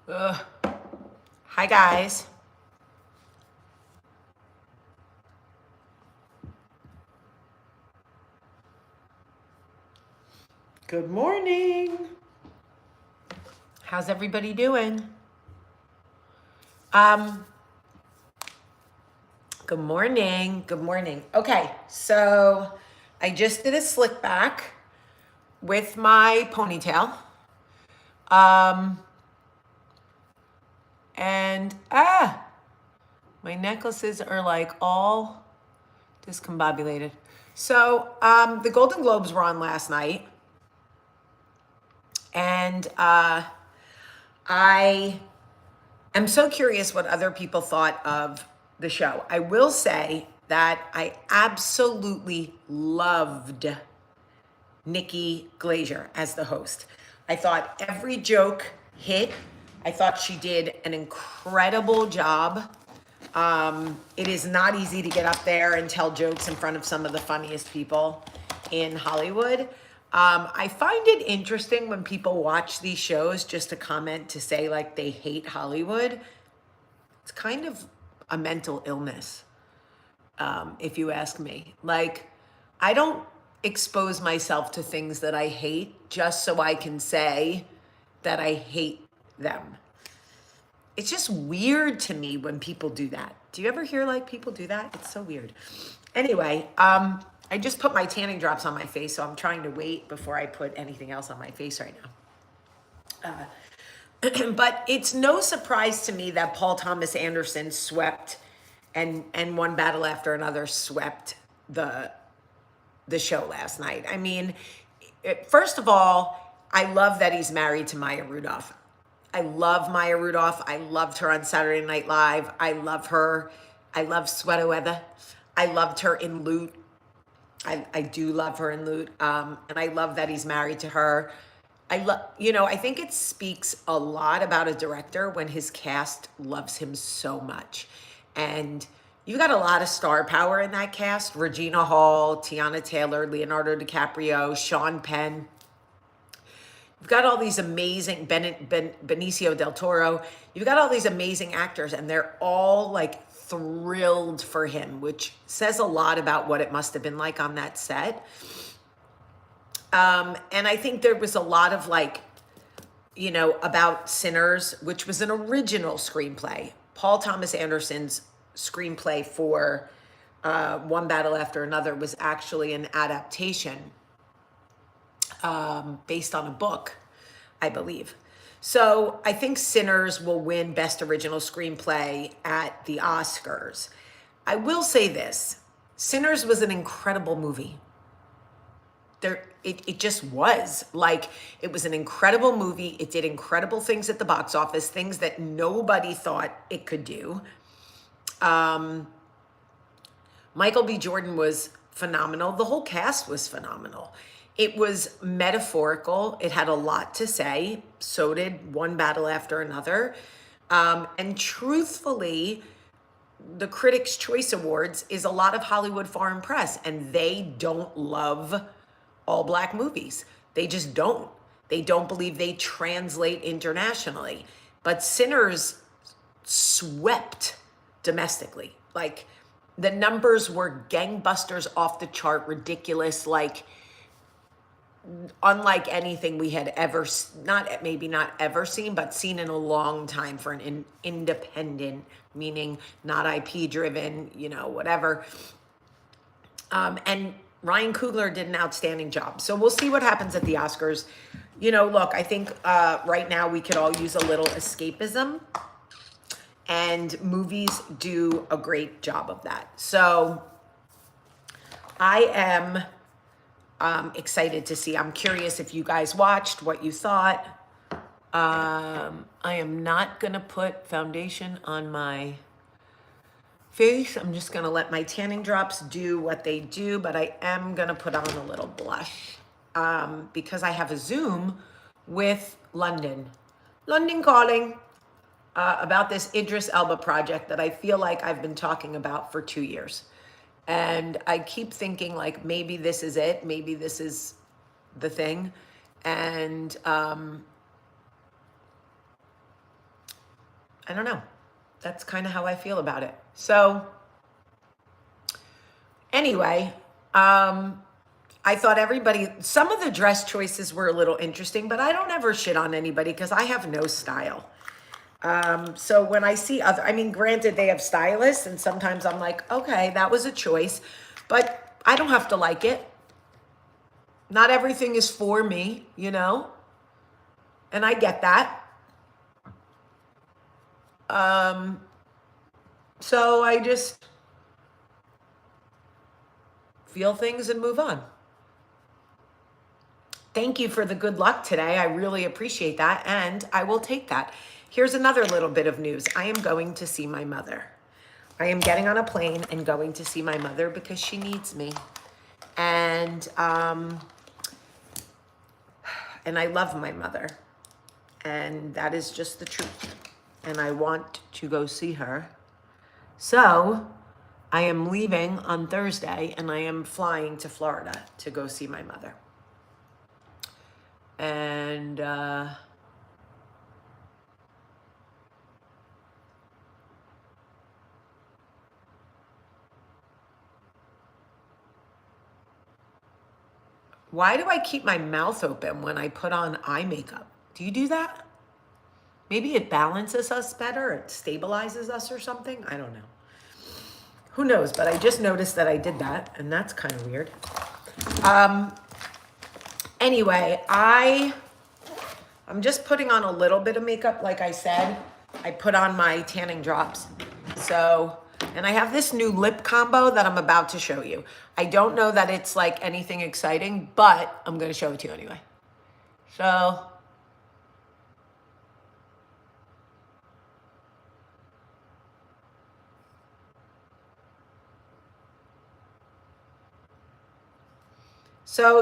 Ugh. Hi, guys. Good morning. How's everybody doing? Um, Good morning. Good morning. Okay, so I just did a slick back with my ponytail. Um, and my necklaces are like all discombobulated. So, the Golden Globes were on last night, and I am so curious what other people thought of the show. I will say that I absolutely loved Nikki Glazer as the host. I thought every joke hit. I thought she did an incredible job. It is not easy to get up there and tell jokes in front of some of the funniest people in Hollywood. I find it interesting when people watch these shows just to comment to say like they hate Hollywood. It's kind of a mental illness, if you ask me. Like, I don't expose myself to things that I hate just so I can say that I hate them. It's just weird to me when people do that. Do you ever hear like people do that? It's so weird. Anyway, I just put my tanning drops on my face, so I'm trying to wait before I put anything else on my face right now. But it's no surprise to me that Paul Thomas Anderson swept and one battle after another swept the show last night. I mean, first of all, I love that he's married to Maya Rudolph. I love Maya Rudolph. I loved her on Saturday Night Live. I love her. I love Sweater Weather. I loved her in Loot. I do love her in Loot. And I love that he's married to her. I think it speaks a lot about a director when his cast loves him so much. And you've got a lot of star power in that cast. Regina Hall, Tiana Taylor, Leonardo DiCaprio, Sean Penn. You've got all these amazing Benicio del Toro. You've got all these amazing actors, and they're all like thrilled for him, which says a lot about what it must have been like on that set. And I think there was a lot of like, about Sinners, which was an original screenplay. Paul Thomas Anderson's screenplay for One Battle After Another was actually an adaptation based on a book, I believe. So I think Sinners will win Best Original Screenplay at the Oscars. I will say this: Sinners was an incredible movie. It just was like, it was an incredible movie. It did incredible things at the box office, things that nobody thought it could do. Michael B. Jordan was phenomenal. The whole cast was phenomenal. It was metaphorical. It had a lot to say. So did One Battle After Another. And truthfully, the Critics' Choice Awards is a lot of Hollywood foreign press, and they don't love all black movies. They just don't. They don't believe they translate internationally. But Sinners swept domestically. Like, the numbers were gangbusters, off the chart, ridiculous, like unlike anything we had ever, not ever seen, but seen in a long time for an independent, meaning not IP driven, whatever. And Ryan Coogler did an outstanding job. So we'll see what happens at the Oscars. Look, I think right now we could all use a little escapism, and movies do a great job of that. So I am excited to see. I'm curious if you guys watched, what you thought. I am not going to put foundation on my face. I'm just going to let my tanning drops do what they do, but I am going to put on a little blush because I have a Zoom with London Calling, about this Idris Elba project that I feel like I've been talking about for 2 years. And I keep thinking like, maybe this is it. Maybe this is the thing. And I don't know. That's kind of how I feel about it. So anyway, I thought some of the dress choices were a little interesting, but I don't ever shit on anybody because I have no style. So when I see I mean, granted, they have stylists, and sometimes I'm like, okay, that was a choice, but I don't have to like it. Not everything is for me, you know? And I get that. So I just feel things and move on. Thank you for the good luck today. I really appreciate that, and I will take that. Here's another little bit of news. I am going to see my mother. I am getting on a plane and going to see my mother because she needs me. And I love my mother. And that is just the truth. And I want to go see her. So I am leaving on Thursday and I am flying to Florida to go see my mother. And why do I keep my mouth open when I put on eye makeup? Do you do that? Maybe it balances us better. It stabilizes us or something. I don't know. Who knows? But I just noticed that I did that, and that's kind of weird. Anyway, I'm just putting on a little bit of makeup. Like I said, I put on my tanning drops. So, and I have this new lip combo that I'm about to show you. I don't know that it's like anything exciting, but I'm going to show it to you anyway. So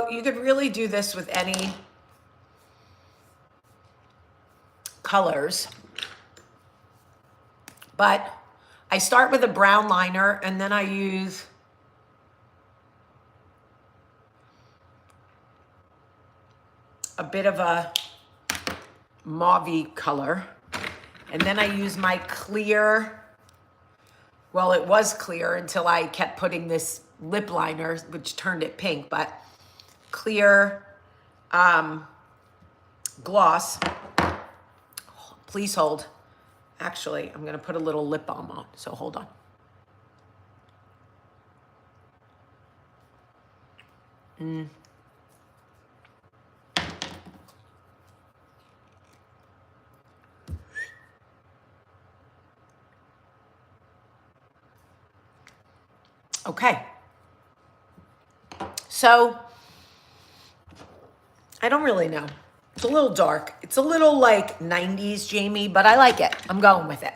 you could really do this with any colors, but I start with a brown liner and then I use a bit of a mauve color, and then I use my clear, well, it was clear until I kept putting this lip liner, which turned it pink, but clear gloss. Please hold. Actually, I'm going to put a little lip balm on, so hold on. Okay. So, I don't really know. It's a little dark. It's a little like 90s Jamie, but I like it. I'm going with it.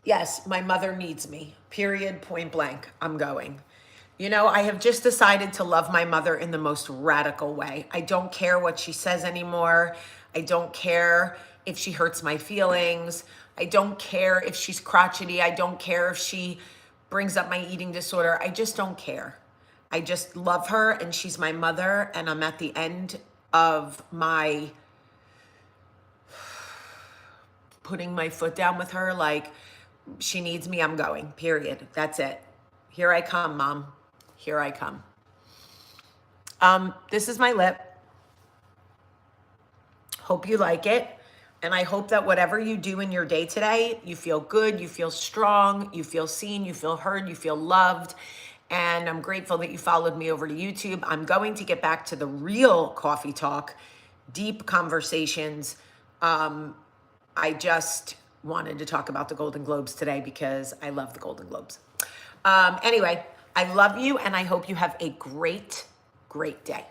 Yes, my mother needs me. Period, point blank. I'm going. You know, I have just decided to love my mother in the most radical way. I don't care what she says anymore. I don't care if she hurts my feelings. I don't care if she's crotchety. I don't care if she brings up my eating disorder. I just don't care. I just love her, and she's my mother, and I'm at the end of my putting my foot down with her. Like, she needs me, I'm going, period. That's it. Here I come, Mom. Here I come. This is my lip. Hope you like it. And I hope that whatever you do in your day today, you feel good, you feel strong, you feel seen, you feel heard, you feel loved. And I'm grateful that you followed me over to YouTube. I'm going to get back to the real coffee talk, deep conversations. I just wanted to talk about the Golden Globes today because I love the Golden Globes. Anyway, I love you, and I hope you have a great, great day.